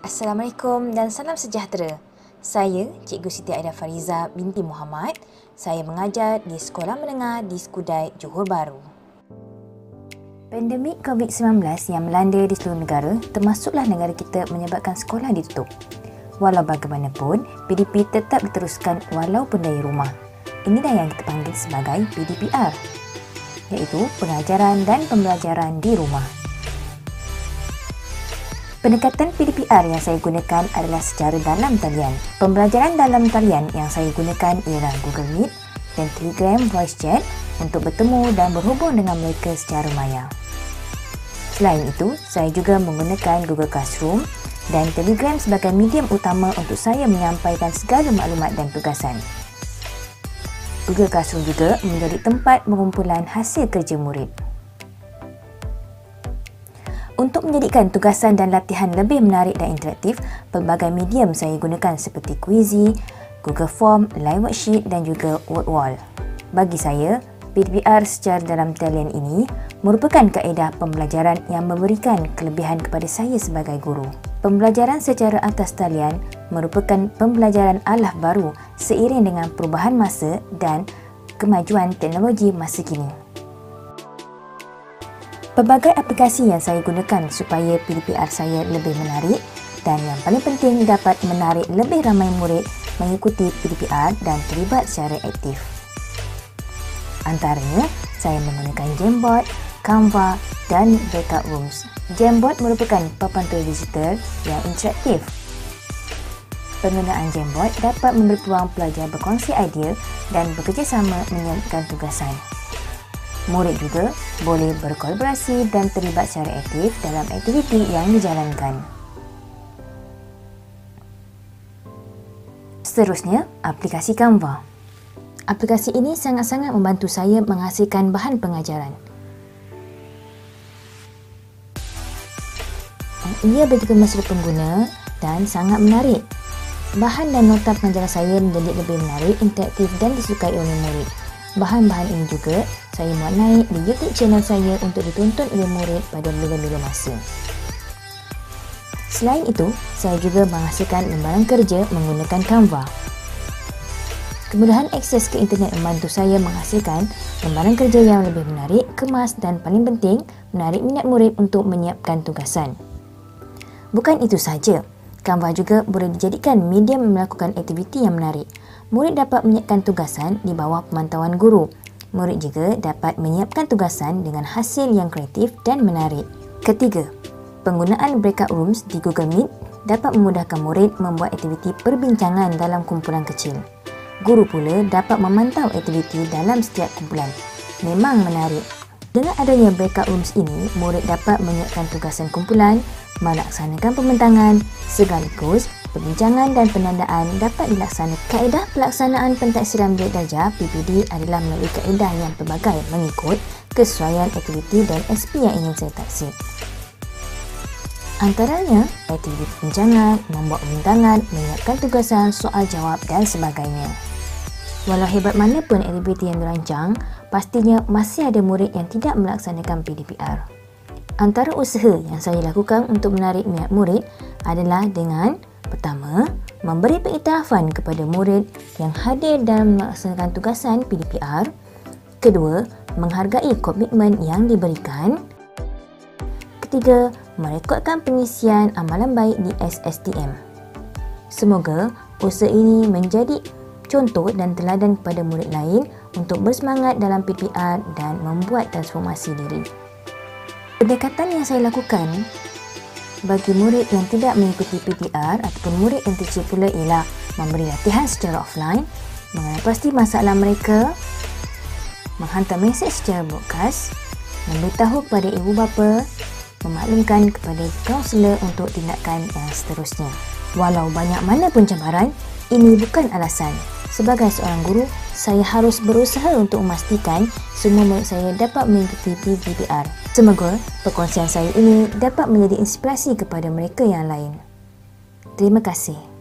Assalamualaikum dan salam sejahtera. Saya Cikgu Siti Aida Fariza binti Muhammad. Saya mengajar di Sekolah Menengah di Skudai, Johor Bahru. Pandemik COVID-19 yang melanda di seluruh negara, termasuklah negara kita, menyebabkan sekolah ditutup. Walau bagaimanapun, PDP tetap diteruskan walaupun dari rumah. Inilah yang kita panggil sebagai PDPR, iaitu pengajaran dan pembelajaran di rumah. Pendekatan PDPR yang saya gunakan adalah secara dalam talian. Pembelajaran dalam talian yang saya gunakan ialah Google Meet dan Telegram Voice Chat untuk bertemu dan berhubung dengan mereka secara maya. Selain itu, saya juga menggunakan Google Classroom dan Telegram sebagai medium utama untuk saya menyampaikan segala maklumat dan tugasan. Google Classroom juga menjadi tempat pengumpulan hasil kerja murid. Untuk menjadikan tugasan dan latihan lebih menarik dan interaktif, pelbagai medium saya gunakan seperti Quizy, Google Form, Live Worksheet dan juga WordWall. Bagi saya, PDPR secara dalam talian ini merupakan kaedah pembelajaran yang memberikan kelebihan kepada saya sebagai guru. Pembelajaran secara atas talian merupakan pembelajaran alah baru seiring dengan perubahan masa dan kemajuan teknologi masa kini. Pelbagai aplikasi yang saya gunakan supaya PDPR saya lebih menarik dan yang paling penting dapat menarik lebih ramai murid mengikuti PDPR dan terlibat secara aktif. Antaranya, saya menggunakan Jamboard, Canva dan Breakout Rooms. Jamboard merupakan papan tulis digital yang interaktif. Penggunaan Jamboard dapat memberi peluang pelajar berkongsi idea dan bekerjasama menyiapkan tugasan. Murid juga boleh berkolaborasi dan terlibat secara aktif dalam aktiviti yang dijalankan. Seterusnya, aplikasi Canva. Aplikasi ini sangat-sangat membantu saya menghasilkan bahan pengajaran. Ia begitu mesra pengguna dan sangat menarik. Bahan dan nota pengajaran saya menjadi lebih menarik, interaktif dan disukai oleh murid. Bahan-bahan ini juga saya muat naik di YouTube channel saya untuk ditonton oleh murid pada bila-bila masa. Selain itu, saya juga menghasilkan lembaran kerja menggunakan Canva. Kemudahan akses ke internet membantu saya menghasilkan lembaran kerja yang lebih menarik, kemas dan paling penting, menarik minat murid untuk menyiapkan tugasan. Bukan itu sahaja, Canva juga boleh dijadikan medium melakukan aktiviti yang menarik. Murid dapat menyiapkan tugasan di bawah pemantauan guru. Murid juga dapat menyiapkan tugasan dengan hasil yang kreatif dan menarik. Ketiga, penggunaan breakout rooms di Google Meet dapat memudahkan murid membuat aktiviti perbincangan dalam kumpulan kecil. Guru pula dapat memantau aktiviti dalam setiap kumpulan. Memang menarik. Dengan adanya breakout rooms ini, murid dapat menyiapkan tugasan kumpulan, melaksanakan pembentangan, sekaligus perbincangan dan penandaan dapat dilaksanakan. Kaedah pelaksanaan pentaksiran bilik darjah PPD adalah melalui kaedah yang pelbagai mengikut kesesuaian aktiviti dan SP yang ingin saya taksir. Antaranya, aktiviti perbincangan, membuat pembentangan, menyiapkan tugasan, soal jawab dan sebagainya. Walau hebat mana pun aktiviti yang dirancang, pastinya masih ada murid yang tidak melaksanakan PDPR. Antara usaha yang saya lakukan untuk menarik minat murid adalah dengan pertama, memberi pengiktirafan kepada murid yang hadir dalam melaksanakan tugasan PDPR. Kedua, menghargai komitmen yang diberikan. Ketiga, merekodkan pengisian amalan baik di SSTM. Semoga usaha ini menjadi contoh dan teladan kepada murid lain untuk bersemangat dalam PDPR dan membuat transformasi diri. Pendekatan yang saya lakukan bagi murid yang tidak mengikuti PDPR ataupun murid yang tercil pula ialah memberi latihan secara offline, mengenal pasti masalah mereka, menghantar mesej secara broadcast, memberitahu kepada ibu bapa, memaklumkan kepada kaunselor untuk tindakan yang seterusnya. Walau banyak mana pun cabaran, ini bukan alasan. Sebagai seorang guru, saya harus berusaha untuk memastikan semua murid saya dapat mengikuti PDPR. Semoga perkongsian saya ini dapat menjadi inspirasi kepada mereka yang lain. Terima kasih.